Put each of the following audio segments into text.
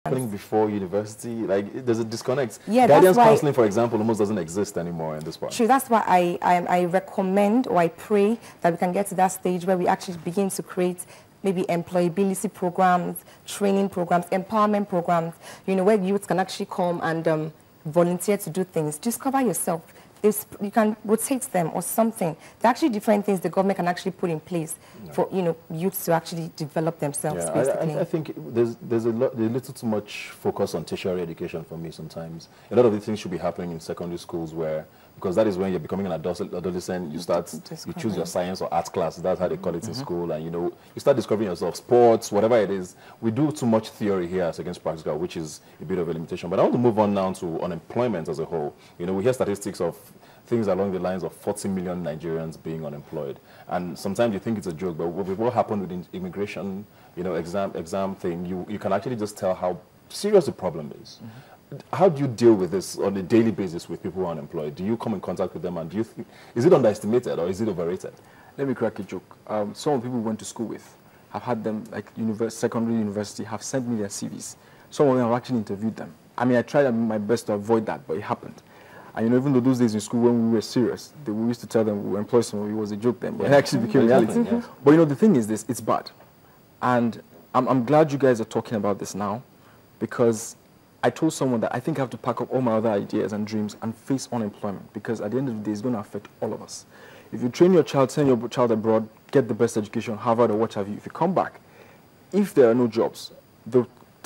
happening before university, like there's a disconnect. Yeah, Guidance counseling, for example, almost doesn't exist anymore in this part. True, that's why I recommend, or I pray that we can get to that stage where we actually begin to create maybe employability programs, training programs, empowerment programs, you know, where youth can actually come and volunteer to do things. Discover yourself. You can rotate them or something. There are actually different things the government can actually put in place for, you know, youths to actually develop themselves, basically. I think there's a little too much focus on tertiary education for me sometimes. A lot of these things should be happening in secondary schools because that is when you're becoming an adolescent, you choose your science or art class, that's how they call it in school, and you know, you start discovering yourself, sports, whatever it is. We do too much theory here as against practical, which is a bit of a limitation. But I want to move on now to unemployment as a whole. You know, we hear statistics of things along the lines of 40 million Nigerians being unemployed. And sometimes you think it's a joke, but with what happened with the immigration, you know, exam thing, you can actually just tell how serious the problem is. How do you deal with this on a daily basis with people who are unemployed? Do you come in contact with them, and do you think, is it underestimated or is it overrated? Let me crack a joke. Some of the people we went to school with have had them, like secondary university, have sent me their CVs. Some of them have actually interviewed them. I mean, I tried my best to avoid that, but it happened. And you know, even though those days in school when we were serious, we used to tell them we were employed someone, it was a joke then, but it actually became reality. But you know, the thing is this, it's bad. And I'm glad you guys are talking about this now, because I told someone that I think I have to pack up all my other ideas and dreams and face unemployment, because at the end of the day, it's going to affect all of us. If you train your child, send your child abroad, get the best education, Harvard or what have you, if you come back, if there are no jobs, the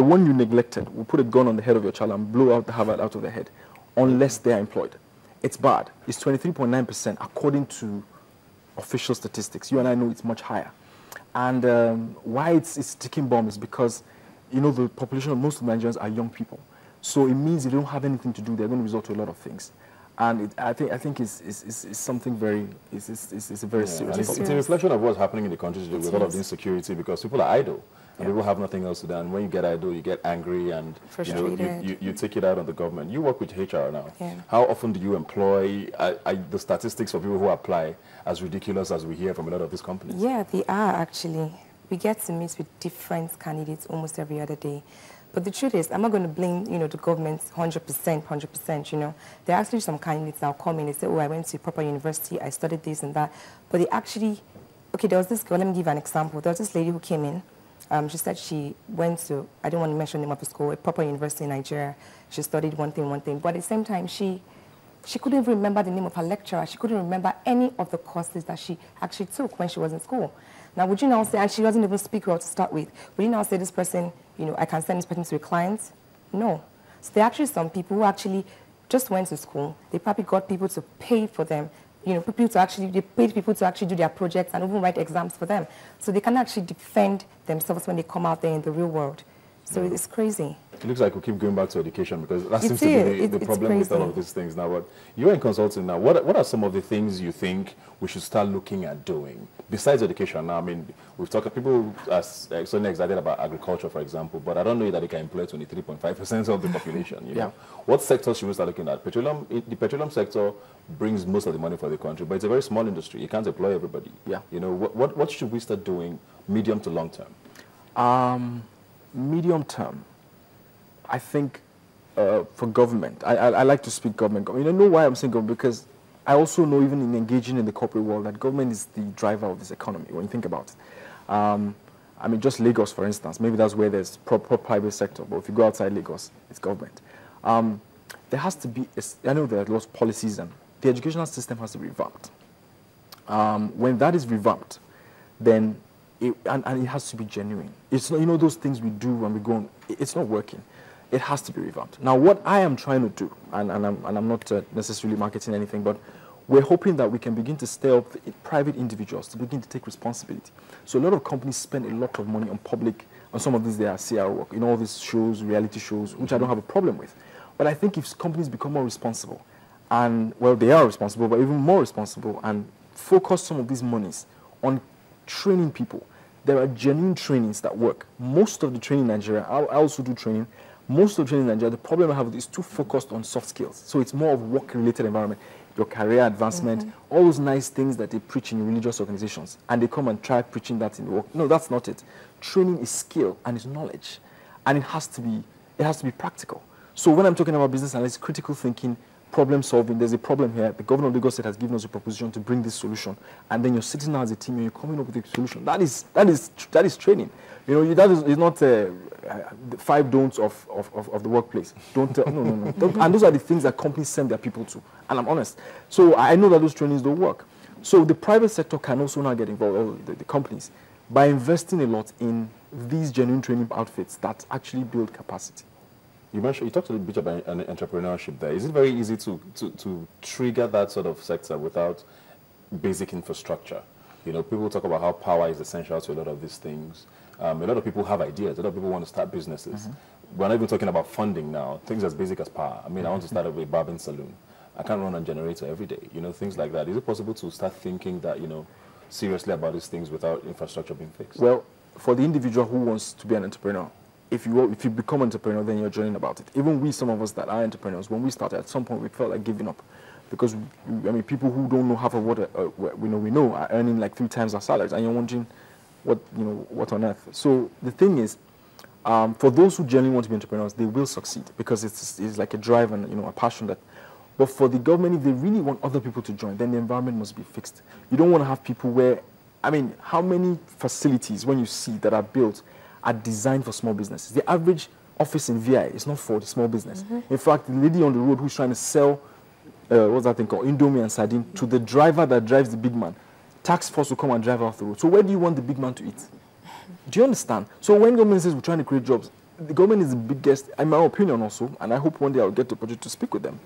one you neglected will put a gun on the head of your child and blow out the Harvard out of their head, unless they are employed. It's bad. It's 23.9% according to official statistics. You and I know it's much higher. And why it's ticking bomb is because, you know, the population of most of Nigerians are young people. So it means they don't have anything to do. They're going to resort to a lot of things. And I think it's something very, it's a very serious problem. It's a reflection of what's happening in the country today with a lot of the insecurity, because people are idle. And people have nothing else to do. And when you get idle, you get angry and you take it out on the government. You work with HR now. Yeah. How often do you employ? The statistics for people who apply as ridiculous as we hear from a lot of these companies? Yeah, they are actually. We get to meet with different candidates almost every other day. But the truth is, I'm not going to blame, you know, the government 100%, you know. There are actually some candidates now come in, they say, oh, I went to proper university, I studied this and that. But they actually, okay, there was this girl, let me give you an example. There was this lady who came in. She said she went to, I don't want to mention the name of the school, a proper university in Nigeria. She studied one thing. But at the same time, she couldn't even remember the name of her lecturer. She couldn't remember any of the courses that she actually took when she was in school. Now, would you now say, and she doesn't even speak well to start with, would you now say this person, you know, I can send this person to a client? No. So there are actually some people who actually just went to school. They probably got people to pay for them. You know, they paid people to actually do their projects and even write exams for them. So they can actually defend themselves when they come out there in the real world. So it's crazy. It looks like we keep going back to education, because that seems to be the problem with all of these things now. But you're in consulting now. What are some of the things you think we should start looking at doing besides education? Now, I mean, we've talked, people are certainly excited about agriculture, for example, but I don't know that they can employ 23.5% of the population. You know? What sectors should we start looking at? Petroleum, the petroleum sector brings most of the money for the country, but it's a very small industry. You can't employ everybody. Yeah. You know, what should we start doing medium to long term? Medium term, I think for government, I like to speak government. You know why I'm saying government? Because I also know, even in engaging in the corporate world, that government is the driver of this economy, when you think about it. I mean, just Lagos, for instance, maybe that's where there's proper private sector, but if you go outside Lagos, it's government. There has to be, I know there are lots of policies, and the educational system has to be revamped. When that is revamped, then and it has to be genuine. It's not, you know, those things we do when we go on, it's not working. It has to be revamped. Now, what I am trying to do, and I'm not necessarily marketing anything, but we're hoping that we can begin to stir up private individuals to begin to take responsibility. So a lot of companies spend a lot of money on some of these, they are CR work, all these shows, reality shows, which I don't have a problem with. But I think if companies become more responsible, and, well, they are responsible, but even more responsible, and focus some of these monies on training people. There are genuine trainings that work. Most of the training in Nigeria, I also do training. Most of the training in Nigeria, the problem I have is too focused on soft skills. So it's more of work-related environment, your career advancement, all those nice things that they preach in religious organizations. And they come and try preaching that in the work. No, that's not it. Training is skill and it's knowledge. And it has to be It has to be practical. So when I'm talking about business analysis, critical thinking, problem solving, there's a problem here. The governor of Lagos State has given us a proposition to bring this solution, and then you're sitting down as a team and you're coming up with a solution. That is training. You know, that is not the 5 don'ts of the workplace. Don't tell, no. And those are the things that companies send their people to. And I'm honest. So I know that those trainings don't work. So the private sector can also now get involved, or the companies, by investing a lot in these genuine training outfits that actually build capacity. You talked a little bit about entrepreneurship there. Is it very easy to trigger that sort of sector without basic infrastructure? You know, people talk about how power is essential to a lot of these things. A lot of people have ideas. A lot of people want to start businesses. We're not even talking about funding now. Things as basic as power. I mean, I want to start up a barbering salon. I can't run on a generator every day. You know, things like that. Is it possible to start thinking that, you know, seriously about these things without infrastructure being fixed? Well, for the individual who wants to be an entrepreneur, if you become an entrepreneur, then you're journeying about it. Even we, some of us that are entrepreneurs, when we started, at some point we felt like giving up, because I mean, people who don't know half of what we know are earning like 3 times our salaries, and you're wondering what on earth. So the thing is, for those who genuinely want to be entrepreneurs, they will succeed because it's like a drive and a passion that. But for the government, if they really want other people to join, then the environment must be fixed. You don't want to have people where, I mean, how many facilities when you see that are built are designed for small businesses? The average office in VI is not for the small business. In fact, the lady on the road who's trying to sell, what's that thing called, Indomie and sardine, to the driver that drives the big man, tax force will come and drive off the road. So where do you want the big man to eat? Do you understand? So when government says we're trying to create jobs, the government is the biggest, in my opinion also, and I hope one day I'll get the opportunity to speak with them.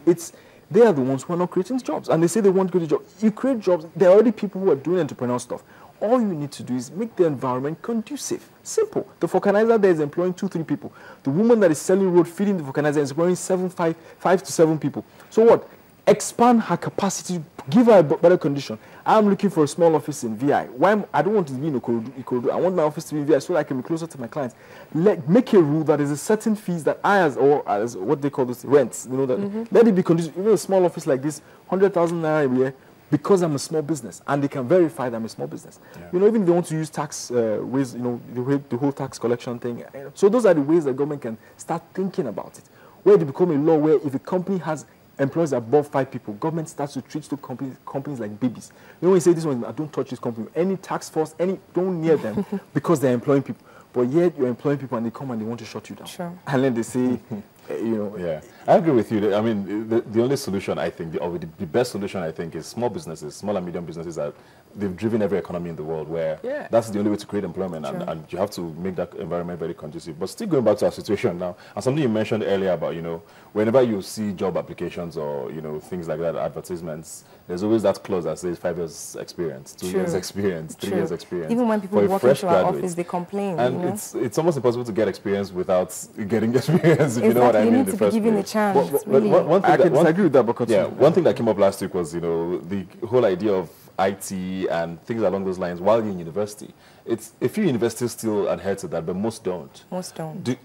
They are the ones who are not creating jobs. And they say they want to create jobs. You create jobs, there are already people who are doing entrepreneurial stuff. All you need to do is make the environment conducive. Simple. The vulcanizer there is employing 2-3 people. The woman that is selling road, feeding the vulcanizer is employing 5 to 7 people. So what? Expand her capacity, give her a better condition. I'm looking for a small office in VI. I don't want to be in Ikorodu. I want my office to be in VI so that I can be closer to my clients. Make a rule that is a certain fees that as what they call this, rents. You know that. Let it be conducive. Even a small office like this, 100,000 naira a year, because I'm a small business, and they can verify that I'm a small business. Yeah. You know, even if they want to use tax ways, you know, the whole tax collection thing. So those are the ways that government can start thinking about it. Where they become a law where if a company has employs above 5 people, government starts to treat those companies like babies. You know, when you say this one, don't touch this company. Any tax force, don't near them because they're employing people. But yet you're employing people and they come and they want to shut you down. Sure. And then they say, Yeah, I agree with you. I mean, the only solution, I think, the best solution, I think, is small businesses, small and medium businesses that they've driven every economy in the world where that's the only way to create employment, and you have to make that environment very conducive. But still going back to our situation now, and something you mentioned earlier about, whenever you see job applications or, things like that, advertisements, there's always that clause that says 5 years experience, 2 years experience, 3 years experience. Even when people walk into our office, they complain. And it's almost impossible to get experience without getting experience, if you know what I mean. You need to be given a chance. I can disagree with that, because one thing that came up last week was, the whole idea of IT and things along those lines while you're in university. A few universities still adhere to that, but most don't. Most don't.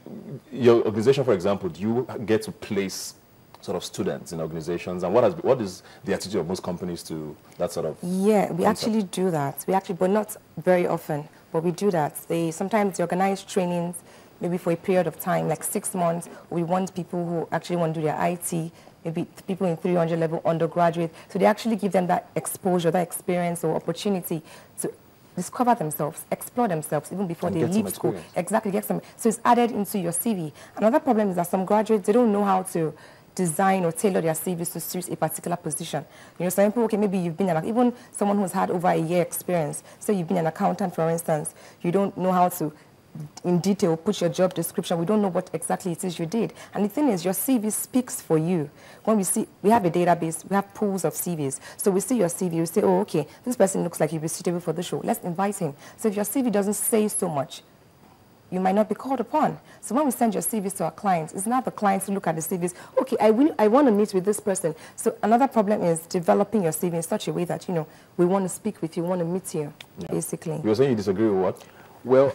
Your organization, for example, do you get to place sort of students in organizations, and what is the attitude of most companies to that sort of we actually do that. But not very often, but we do that. Sometimes they organize trainings, maybe for a period of time, like 6 months. We want people who actually want to do their IT, maybe people in 300 level undergraduate. So they actually give them that exposure, that experience or opportunity to discover themselves, explore themselves even before they leave school. Exactly, get some. So it's added into your CV. Another problem is that some graduates, they don't know how to design or tailor their CVs to suit a particular position. Some people, maybe you've been even someone who's had over a year experience. So you've been an accountant, for instance. You don't know how to in detail put your job description. We don't know what exactly it is you did. And the thing is, your CV speaks for you. When we have a database, we have pools of CVs. So we see your CV, we say, oh, okay, this person looks like he'll be suitable for the show. Let's invite him. So if your CV doesn't say so much, you might not be called upon. So when we send your CVs to our clients, it's not the clients who look at the CVs. Okay, I want to meet with this person. So another problem is developing your CV in such a way that, we want to speak with you, we want to meet you, basically. You're saying you disagree with what? Well,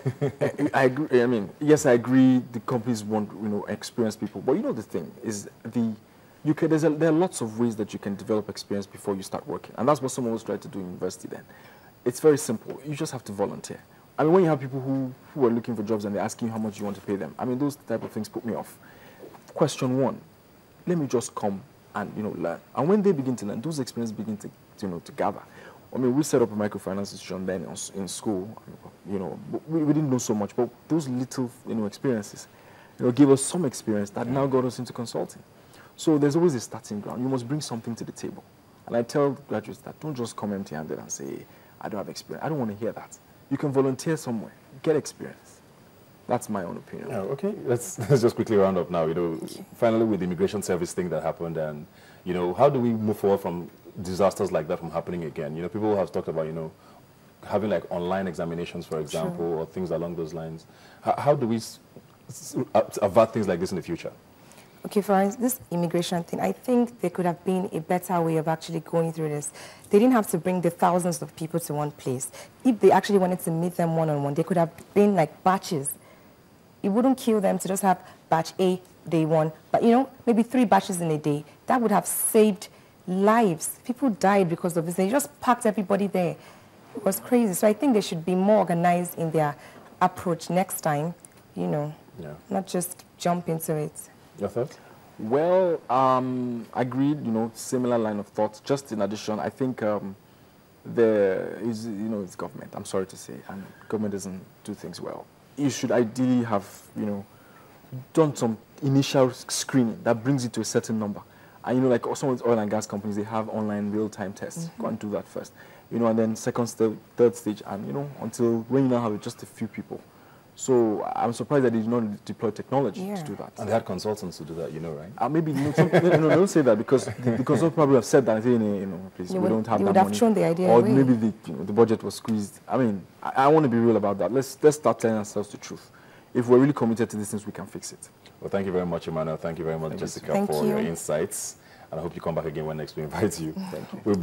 I agree. I mean, yes, I agree. The companies want, experienced people. But the thing is, there are lots of ways that you can develop experience before you start working. And that's what some of us try to do in university then. It's very simple. You just have to volunteer. I mean, when you have people who are looking for jobs and they're asking you how much you want to pay them, I mean, those type of things put me off. question one. Let me just come and, learn. And when they begin to learn, those experiences begin to, to gather. I mean, we set up a microfinance institution then in school. We didn't know so much, but those little, experiences, gave us some experience that now got us into consulting. So there's always a starting ground. You must bring something to the table. And I tell graduates that don't just come empty-handed and say, I don't have experience. I don't want to hear that. You can volunteer somewhere, get experience. That's my own opinion. Oh, okay, let's just quickly round up now. Finally with the immigration service thing that happened, and how do we move forward from disasters like that from happening again? People have talked about having like online examinations, for example, or things along those lines. How do we avert things like this in the future? Okay, for instance, this immigration thing, I think there could have been a better way of actually going through this. They didn't have to bring the thousands of people to one place. If they actually wanted to meet them one-on-one, they could have been like batches. It wouldn't kill them to just have batch A, day one, but maybe 3 batches in a day. That would have saved lives. People died because of this. They just packed everybody there. It was crazy. So I think they should be more organized in their approach next time, not just jump into it. Your thoughts? Well, agreed, similar line of thought. Just in addition, I think there is, it's government, I'm sorry to say, and government doesn't do things well. You should ideally have, done some initial screening that brings it to a certain number. And, like some of the oil and gas companies, they have online real-time tests. Go and do that first. And then second stage, third stage, and, until when you now have just a few people. So I'm surprised that they did not deploy technology to do that. And they had consultants to do that, right? Maybe don't say that, because the consultants probably have said that. Please, we don't have that money. You would have shown the idea. Or maybe the budget was squeezed. I mean, I want to be real about that. Let's start telling ourselves the truth. If we're really committed to these things, we can fix it. Well, thank you very much, Emmanuel. Thank you very much, Jessica, for your insights. And I hope you come back again when next we invite you. Thank you.